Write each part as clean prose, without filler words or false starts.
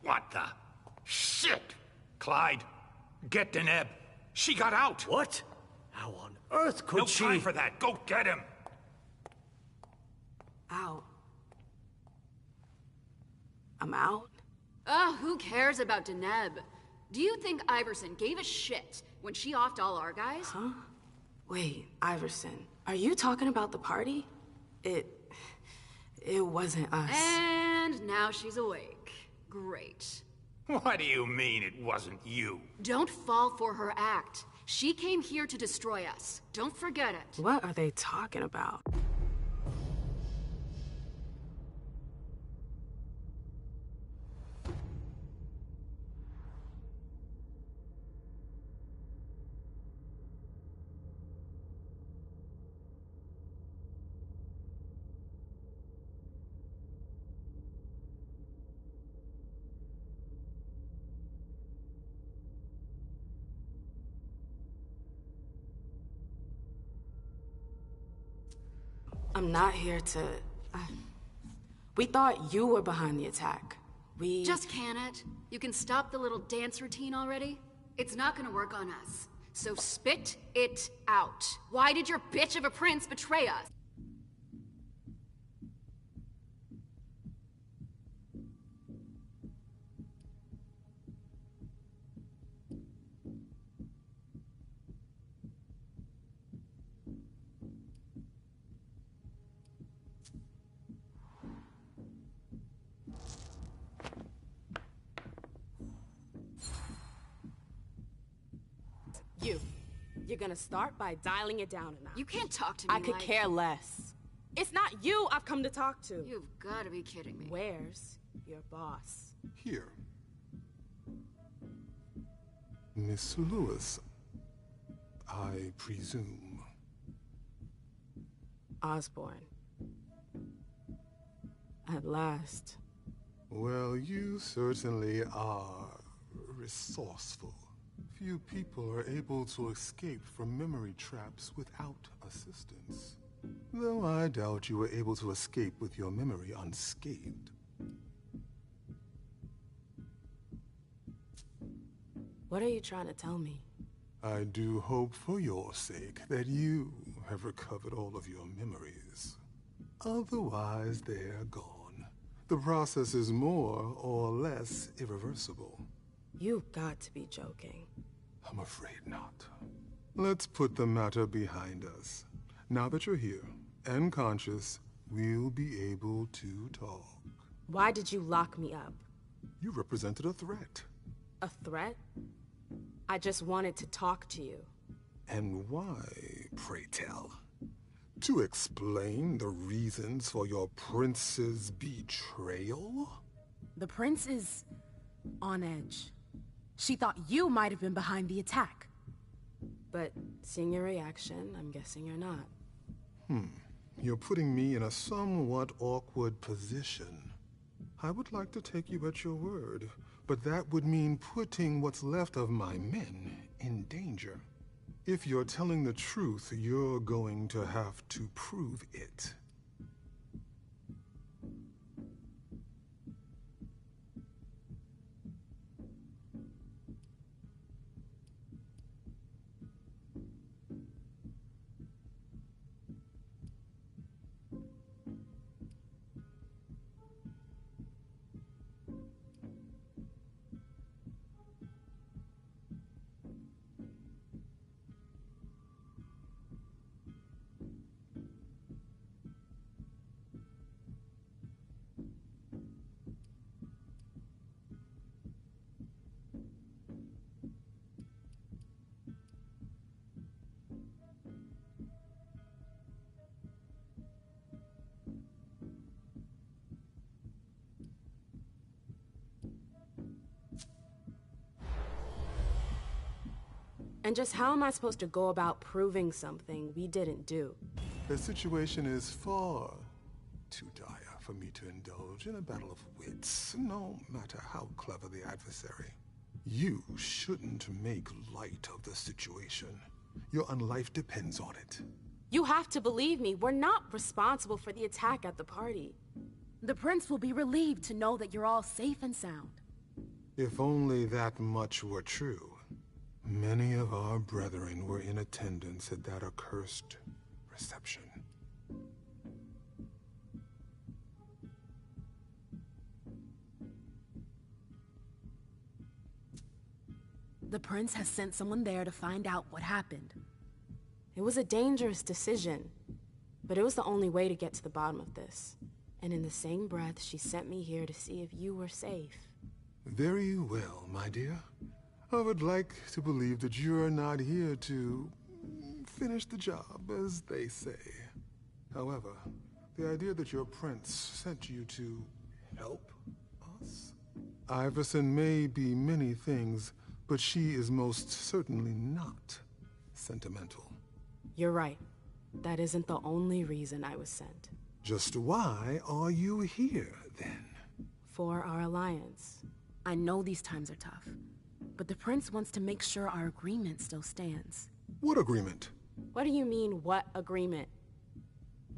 What the? Shit! Clyde, get Deneb. She got out! What? How on earth could she? No time for that. Go get him! Out. I'm out? Ugh, who cares about Deneb? Do you think Iverson gave a shit when she offed all our guys? Huh? Wait, Iverson, are you talking about the party? It wasn't us. And now she's awake. Great. What do you mean it wasn't you? Don't fall for her act. She came here to destroy us. Don't forget it. What are they talking about? I'm not here to... We thought you were behind the attack. We... Just can it? You can stop the little dance routine already? It's not gonna work on us. So spit it out. Why did your bitch of a prince betray us? You're gonna start by dialing it down a notch. You can't talk to me I could care less. It's not you I've come to talk to. You've gotta be kidding me. Where's your boss? Here. Miss Lewis, I presume. Osborne. At last. Well, you certainly are resourceful. Few people are able to escape from memory traps without assistance. Though I doubt you were able to escape with your memory unscathed. What are you trying to tell me? I do hope for your sake that you have recovered all of your memories. Otherwise, they're gone. The process is more or less irreversible. You've got to be joking. I'm afraid not. Let's put the matter behind us. Now that you're here and conscious, we'll be able to talk. Why did you lock me up? You represented a threat. A threat? I just wanted to talk to you. And why, pray tell? To explain the reasons for your prince's betrayal? The prince is on edge. She thought you might have been behind the attack. But seeing your reaction, I'm guessing you're not. You're putting me in a somewhat awkward position. I would like to take you at your word, but that would mean putting what's left of my men in danger. If you're telling the truth, you're going to have to prove it. And just how am I supposed to go about proving something we didn't do? The situation is far too dire for me to indulge in a battle of wits, no matter how clever the adversary. You shouldn't make light of the situation. Your own life depends on it. You have to believe me. We're not responsible for the attack at the party. The prince will be relieved to know that you're all safe and sound. If only that much were true. Many of our brethren were in attendance at that accursed reception. The prince has sent someone there to find out what happened. It was a dangerous decision, but it was the only way to get to the bottom of this. And in the same breath, she sent me here to see if you were safe. Very well, my dear. I would like to believe that you are not here to finish the job, as they say. However, the idea that your prince sent you to help us? Iverson may be many things, but she is most certainly not sentimental. You're right. That isn't the only reason I was sent. Just why are you here, then? For our alliance. I know these times are tough, but the prince wants to make sure our agreement still stands. What agreement? What do you mean, what agreement?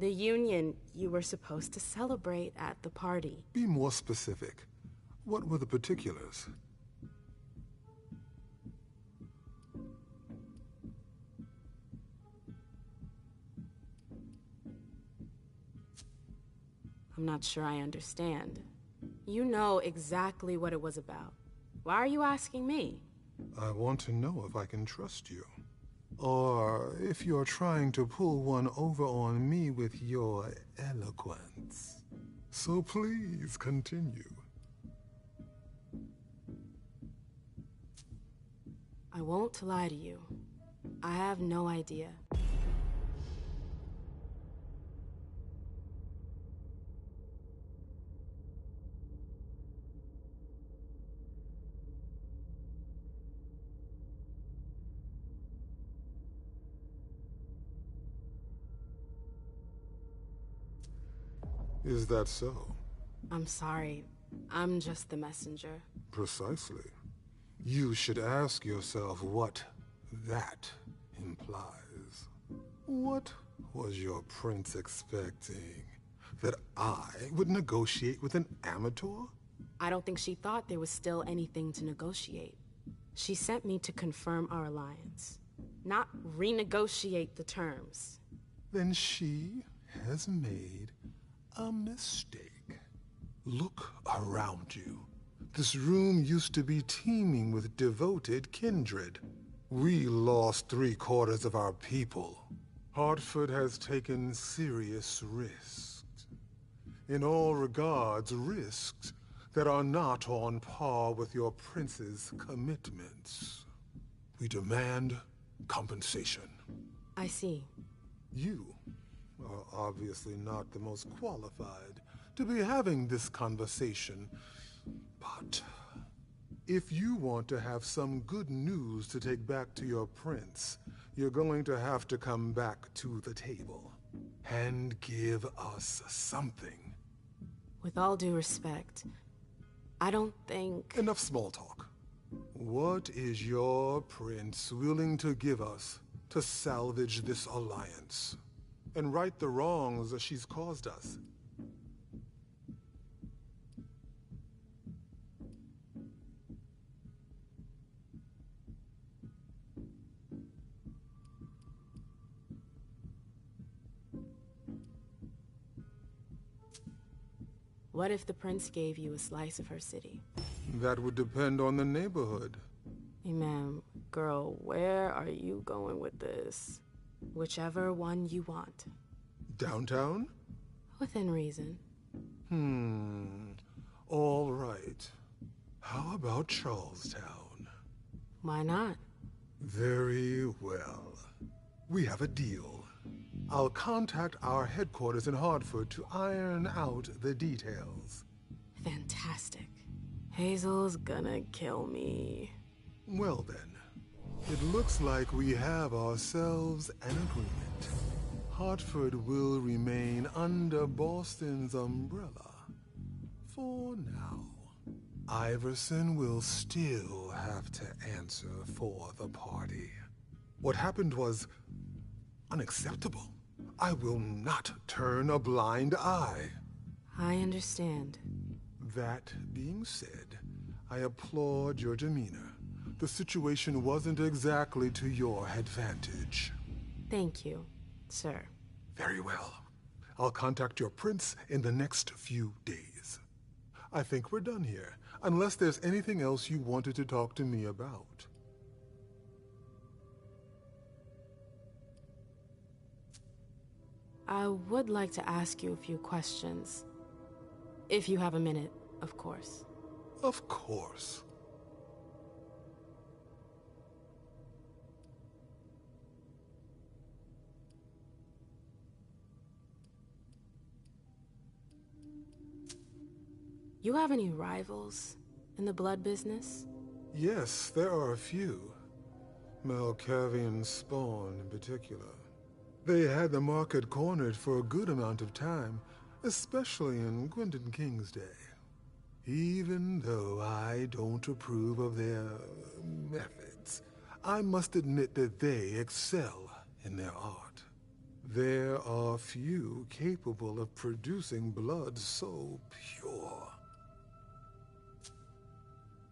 The union you were supposed to celebrate at the party. Be more specific. What were the particulars? I'm not sure I understand. You know exactly what it was about. Why are you asking me? I want to know if I can trust you. Or if you're trying to pull one over on me with your eloquence. So please continue. I won't lie to you. I have no idea. Is that so? I'm sorry. I'm just the messenger. Precisely. You should ask yourself what that implies. What was your prince expecting? That I would negotiate with an amateur? I don't think she thought there was still anything to negotiate. She sent me to confirm our alliance, not renegotiate the terms. Then she has made a mistake. Look around you. This room used to be teeming with devoted kindred. We lost 3/4 of our people. Hartford has taken serious risks. In all regards, risks that are not on par with your prince's commitments. We demand compensation. I see. You are obviously not the most qualified to be having this conversation, but if you want to have some good news to take back to your prince, you're going to have to come back to the table and give us something. With all due respect, I don't think... Enough small talk. What is your prince willing to give us to salvage this alliance and right the wrongs that she's caused us? What if the prince gave you a slice of her city? That would depend on the neighborhood. Hey, ma'am, girl, where are you going with this? Whichever one you want. Downtown? Within reason. All right. How about Charlestown? Why not? Very well. We have a deal. I'll contact our headquarters in Hartford to iron out the details. Fantastic. Hazel's gonna kill me. Well then, it looks like we have ourselves an agreement. Hartford will remain under Boston's umbrella for now. Iverson will still have to answer for the party. What happened was unacceptable. I will not turn a blind eye. I understand. That being said, I applaud your demeanor. The situation wasn't exactly to your advantage. Thank you, sir. Very well. I'll contact your prince in the next few days. I think we're done here, unless there's anything else you wanted to talk to me about. I would like to ask you a few questions. If you have a minute, of course. Of course. You have any rivals in the blood business? Yes, there are a few. Malkavian spawn in particular. They had the market cornered for a good amount of time, especially in Gwendon King's day. Even though I don't approve of their methods, I must admit that they excel in their art. There are few capable of producing blood so pure.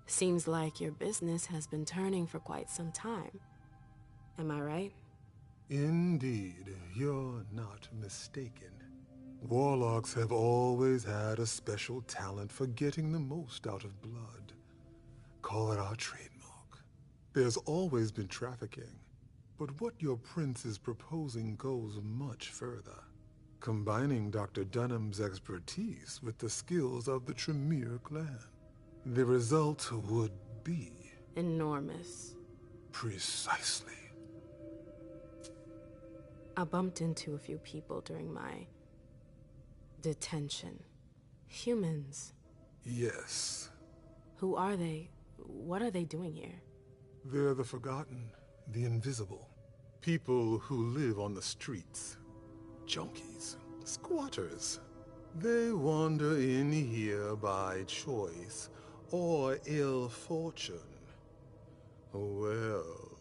Seems like your business has been turning for quite some time. Am I right? Indeed, you're not mistaken. Warlocks have always had a special talent for getting the most out of blood. Call it our trademark. There's always been trafficking, but what your prince is proposing goes much further. Combining Dr. Dunham's expertise with the skills of the Tremere clan. The result would be... enormous. Precisely. I bumped into a few people during my detention. Humans. Yes. Who are they? What are they doing here? They're the forgotten, the invisible. People who live on the streets. Junkies. Squatters. They wander in here by choice or ill fortune. Well,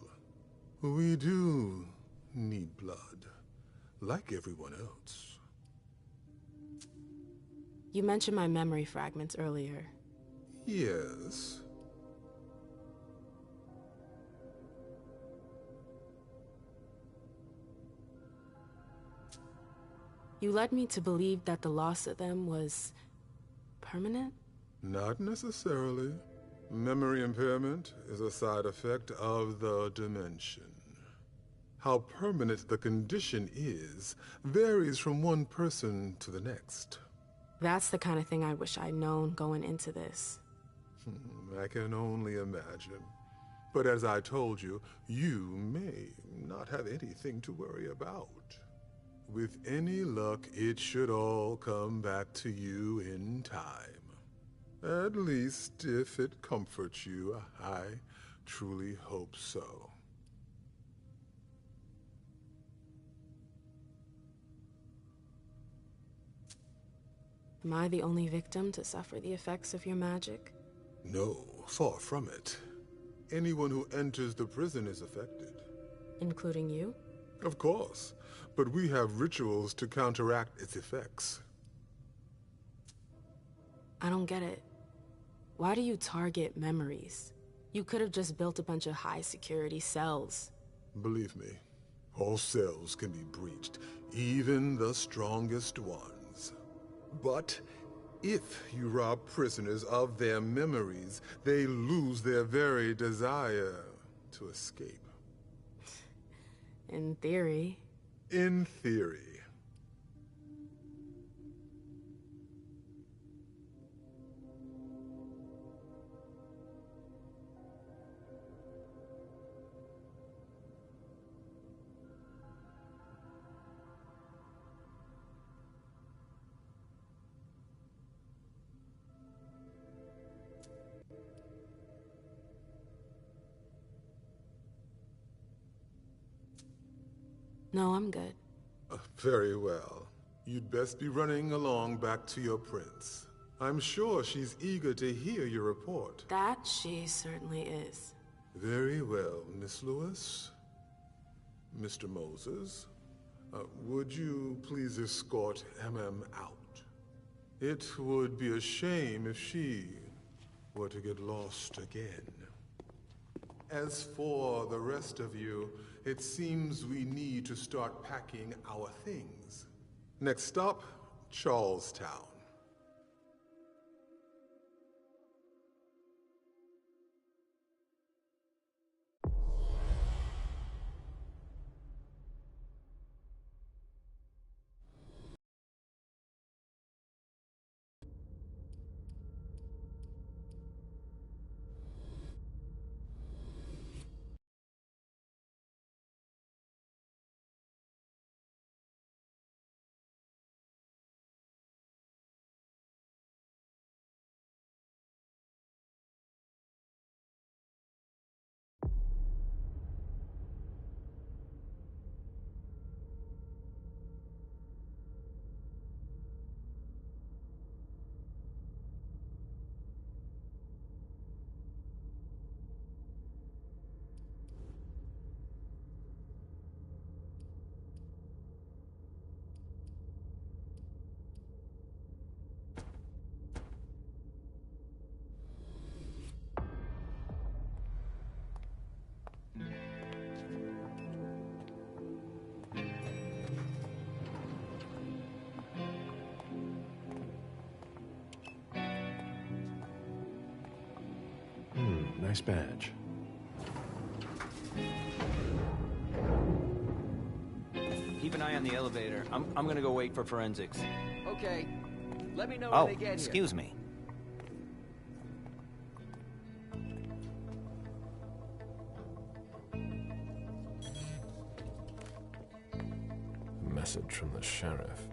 we do need blood, like everyone else. You mentioned my memory fragments earlier. Yes. You led me to believe that the loss of them was permanent? Not necessarily. Memory impairment is a side effect of the dimension. How permanent the condition is varies from one person to the next. That's the kind of thing I wish I'd known going into this. I can only imagine. But as I told you, you may not have anything to worry about. With any luck, it should all come back to you in time. At least, if it comforts you, I truly hope so. Am I the only victim to suffer the effects of your magic? No, far from it. Anyone who enters the prison is affected. Including you? Of course, but we have rituals to counteract its effects. I don't get it. Why do you target memories? You could have just built a bunch of high-security cells. Believe me, all cells can be breached, even the strongest ones. But if you rob prisoners of their memories, they lose their very desire to escape. In theory. In theory. No, I'm good. Very well. You'd best be running along back to your prince. I'm sure she's eager to hear your report. That she certainly is. Very well, Miss Lewis. Mr. Moses, would you please escort MM out? It would be a shame if she were to get lost again. As for the rest of you, it seems we need to start packing our things. Next stop, Charlestown. Nice badge. Keep an eye on the elevator. I'm gonna go wait for forensics. Okay. Let me know when they get here. Excuse me. Message from the sheriff.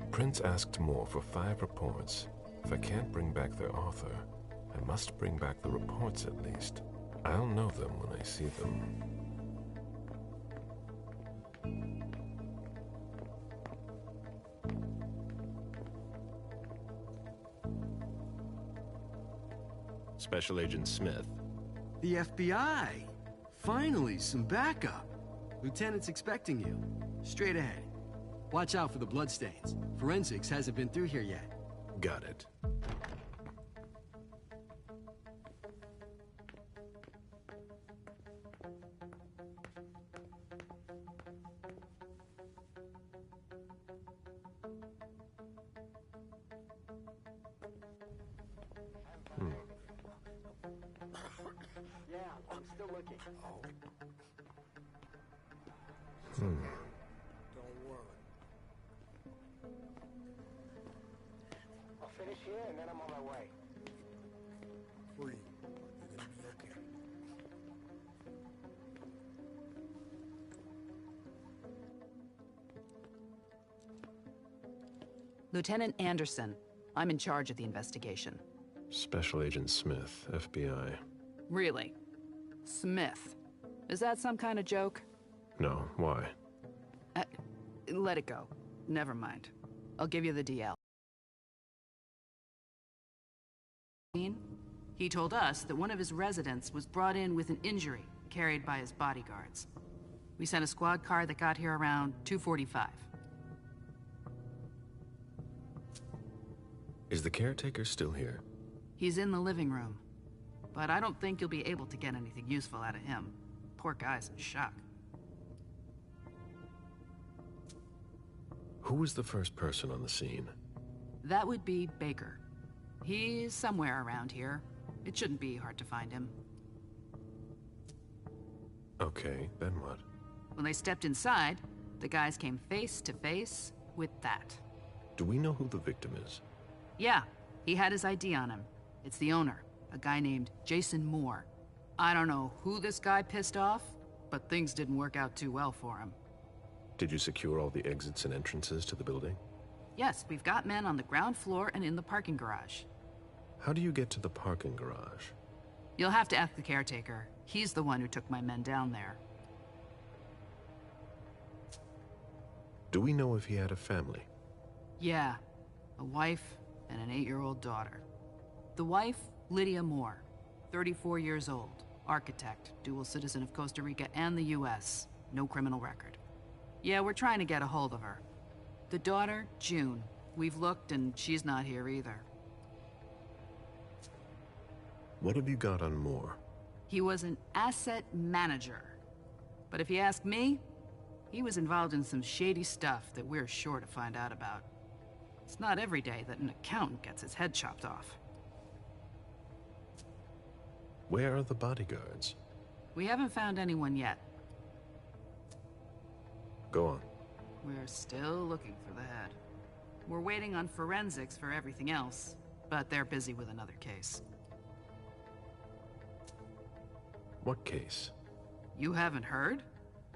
Prince asked more for 5 reports. If I can't bring back their author, I must bring back the reports at least. I'll know them when I see them. Special Agent Smith. The FBI! Finally, some backup. Lieutenant's expecting you. Straight ahead. Watch out for the bloodstains. Forensics hasn't been through here yet. Got it. Yeah, I'm still looking. Don't worry. I'll finish here and then I'm on my way. Free. You're gonna be okay. Lieutenant Anderson, I'm in charge of the investigation. Special Agent Smith, FBI. Really? Smith. Is that some kind of joke? No, why? Let it go. Never mind. I'll give you the DL. He told us that one of his residents was brought in with an injury carried by his bodyguards. We sent a squad car that got here around 2:45. Is the caretaker still here? He's in the living room, but I don't think you'll be able to get anything useful out of him. Poor guy's in shock. Who was the first person on the scene? That would be Baker. He's somewhere around here. It shouldn't be hard to find him. Okay, then what? When they stepped inside, the guys came face to face with that. Do we know who the victim is? Yeah, he had his ID on him. It's the owner, a guy named Jason Moore. I don't know who this guy pissed off, but things didn't work out too well for him. Did you secure all the exits and entrances to the building? Yes, we've got men on the ground floor and in the parking garage. How do you get to the parking garage? You'll have to ask the caretaker. He's the one who took my men down there. Do we know if he had a family? Yeah, a wife and an 8-year-old daughter. The wife, Lydia Moore, 34 years old, architect, dual citizen of Costa Rica and the US, no criminal record. Yeah, we're trying to get a hold of her. The daughter, June. We've looked and she's not here either. What have you got on Moore? He was an asset manager. But if you ask me, he was involved in some shady stuff that we're sure to find out about. It's not every day that an accountant gets his head chopped off. Where are the bodyguards? We haven't found anyone yet. Go on. We're still looking for the head. We're waiting on forensics for everything else, but they're busy with another case. What case? You haven't heard?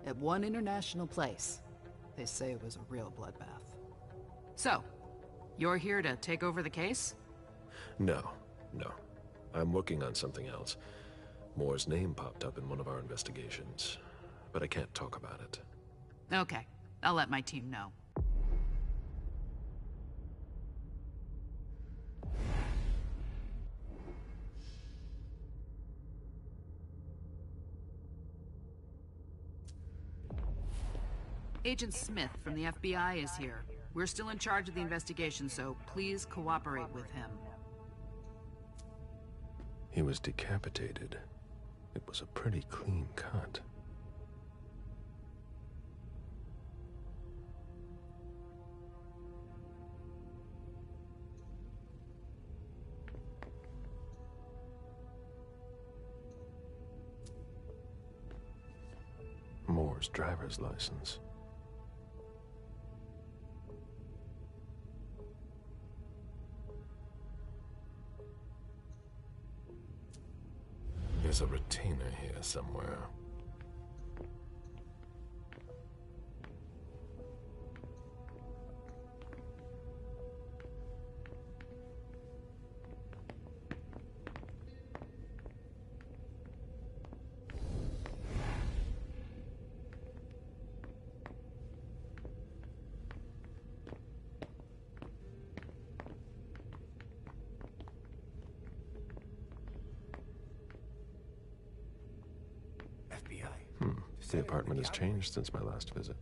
At one international place. They say it was a real bloodbath. So, you're here to take over the case? No. I'm working on something else. Moore's name popped up in one of our investigations, but I can't talk about it. Okay, I'll let my team know. Agent Smith from the FBI is here. We're still in charge of the investigation, so please cooperate with him. He was decapitated. It was a pretty clean cut. Moore's driver's license. There's a retainer here somewhere. FBI. The apartment has changed since my last visit.